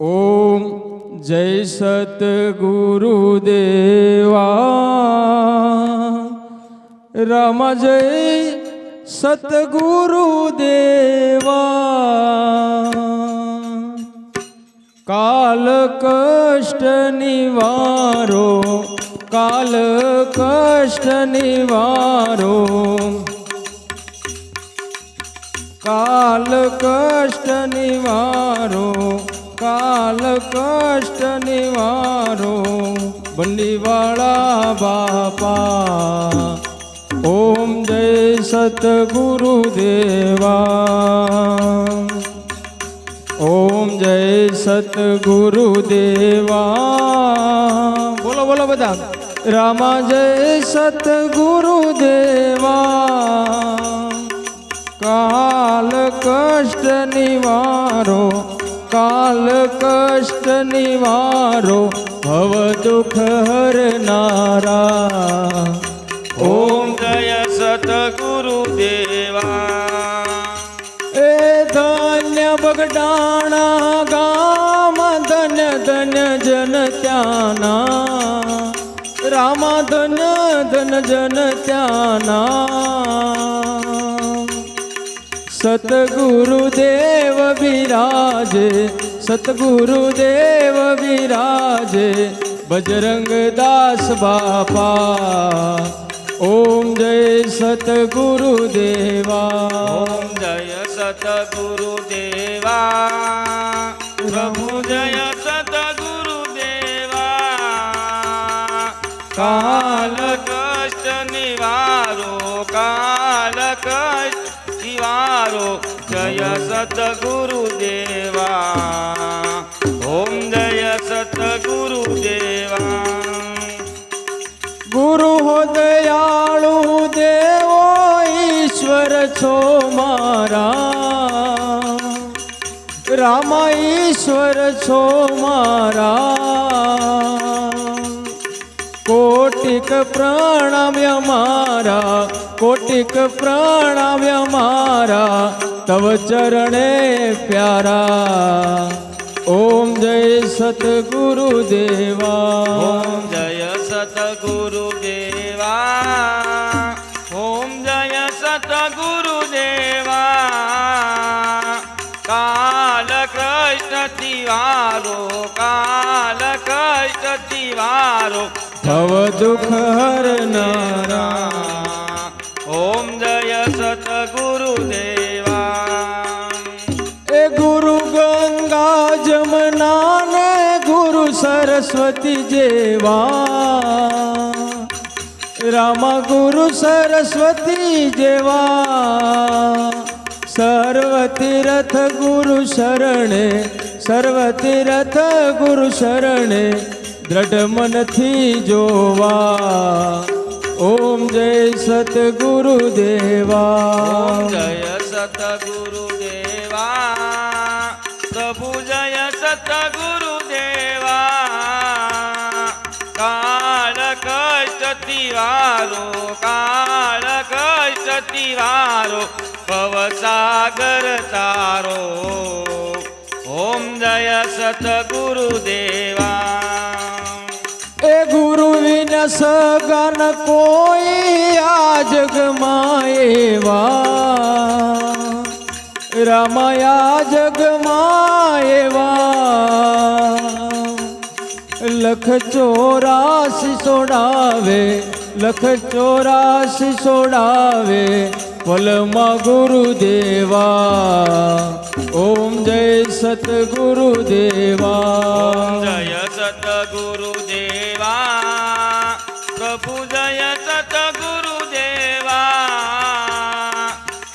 ઓમ જય સતગુરુદેવા રામ જય સતગુરુદેવા કાલ કષ્ટ નિવારો કાલ કષ્ટ નિવારો કાલ કષ્ટ નિવારો કાલ કષ્ટ નિવારો બંડીવાળા બાપા ઓમ જય સતગુરુદેવા ઓમ જય સતગુરુદેવા બોલો બોલો બધા રામા જય સતગુરુદેવા કાલ કષ્ટ નિવારો કાલ કષ્ટ નિવારો ભવ દુઃખ હરનારા ઓમ જય સતગુરુદેવા એ ધન્ય બગડાણા ગામ ધન્ય ધન્ય જન ત્યાના રામા ધન્ય ધન્ય જન ત્યાના સતગુરુદેવ બિરાજે સતગુરુદેવ બિરાજે બજરંગ દાસ બાપા ઓમ જય સતગુરુદેવા ઓમ જય સતગુરુદેવા પ્રભુ જય સતગુરુદેવા કાલ કષ્ટ નિવારો કાલ કષ્ટ નિવારો જય સતગુરુદેવા ઓમ જય સતગુરુદેવા ગુરુ હો દયાળુ દેવો ઈશ્વર છો મારા રામા ઈશ્વર છો મારા કોટિક પ્રણામ્ય મારા કોટિક પ્રણામ્ય મારા તવ ચરણે પ્યારા ઓમ જય સતગુરુદેવા ઓમ જય સતગુરુદેવા ઓમ જય સતગુરુદેવા કાલ કૃષ્ણ તિવારો કાલ કષ્ટ તિવારો ભવ દુઃખ હરનારા ઓમ જય સતગુરુદેવા એ ગુરુ ગંગા જમના ને ગુરુ સરસ્વતી જેવા રામા ગુરુ સરસ્વતી જેવા સર્વ તીર્થ ગુરુ શરણે સર્વ તીર્થ ગુરુ શરણે દ્રઢ મનથી જોવા ઓમ જય સતગુરુદેવા ઓમ જય સતગુરુદેવા પ્રભુ જય સતગુરુદેવા કાળ કષ્ટ તિવારો કાળ કષ્ટ તિવારો ભવસાગર તારો ઓમ જય સતગુરુદેવા એ ગુરુ વિન સગન કોઈ આ જગમાં એવા રામાયા જગમાં એવા લખ 84 સોડાવે લખ 84 સોડાવે પલમાં ગુરુદેવા ઓમ જય સતગુરુદેવા જય સતગુરુદેવા પ્રભુ જય સતગુરુદેવા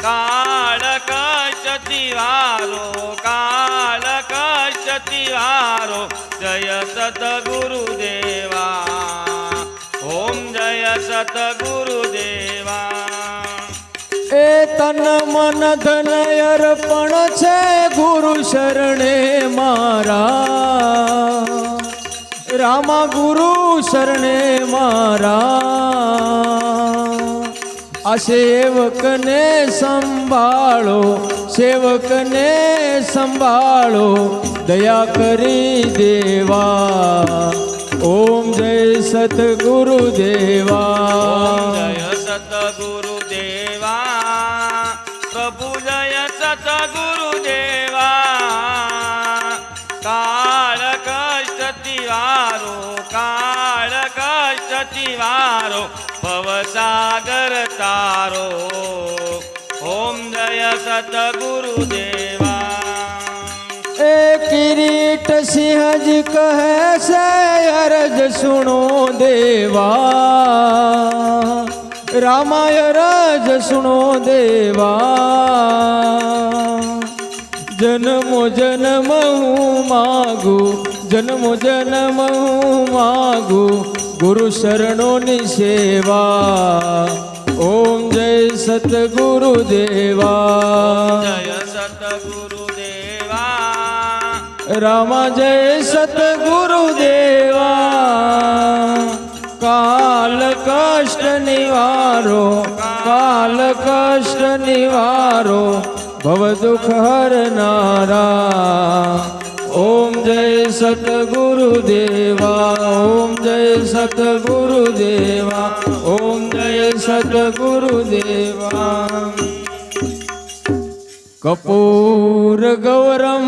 કાળ કષ્ટ તિવારો કાળ કષ્ટ તિવારો જય સતગુરુદેવા ઓમ જય સતગુરુદેવા એ તન મન ધન અર્પણ છે ગુરુ શરણે મારા રામા ગુરુ શરણે મારા આ સેવકને સંભાળો, સેવકને સંભાળો, દયા કરી દેવા. ઓમ જય સતગુરુ દેવા. જય સતગુરુ દેવા, પ્રભુ જય સતગુરુ દેવા. કાળ કષ્ટથી વારો, કાળ કષ્ટથી વારો, ભવસાગર તારો. ઓમ જય સતગુરુ દેવા. એ કિરીટ સિંહજી કહે છે અરજ સુણો દેવા. રામાય રજ સુણો દેવા. જન્મો જન્મ હું માગું, જન્મો જન્મ હું માગું, ગુરુ શરણોની સેવા. ઓમ જય સતગુરુ દેવા. જય સતગુરુ દેવા, રામા જય સતગુરુ દેવા. કાલ કષ્ટ નિવારો, કાલ કષ્ટ નિવારો, ભવ દુઃખ હરનારા. ઓમ જય સતગુરુ દેવા. ઓમ જય સતગુરુ દેવા. ઓમ જય સતગુરુ દેવા. કપૂર ગૌરમ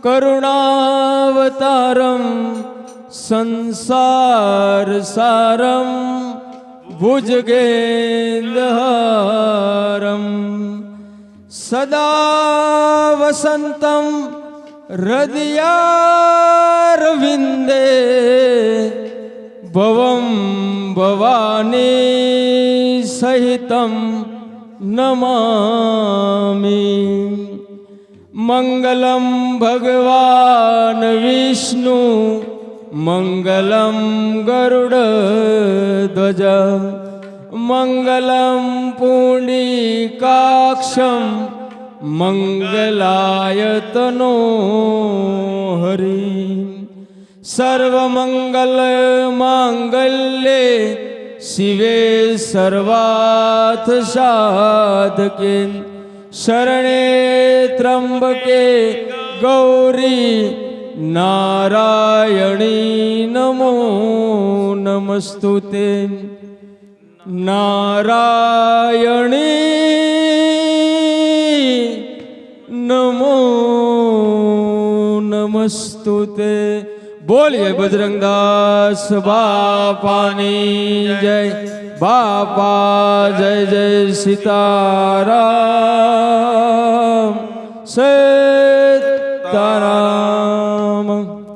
કરુણાવતારમ સંસાર સારમ ભુજગેન્દ્રહારમ સદા વસંતમ હૃદયારવિંદે ભવમ ભવાની સહિતમ નમામિ. મંગલમ ભગવાન વિષ્ણુ, મંગલમ ગરુડધ્વજ, મંગલમ પુંડિકાક્ષમ, મંગલાયતનો હરિ. સર્વમંગલ માંગલ્યે શિવે સર્વાર્થ સાધકે, શરણે ત્રંબકે ગૌરી નારાયણી નમો નમસ્તુતે. નારાયણી નમો નમસ્તુતે. બોલીએ બજરંગદાસ બાપાની જય. બાપા જય જય સીતારામ સીતારામ.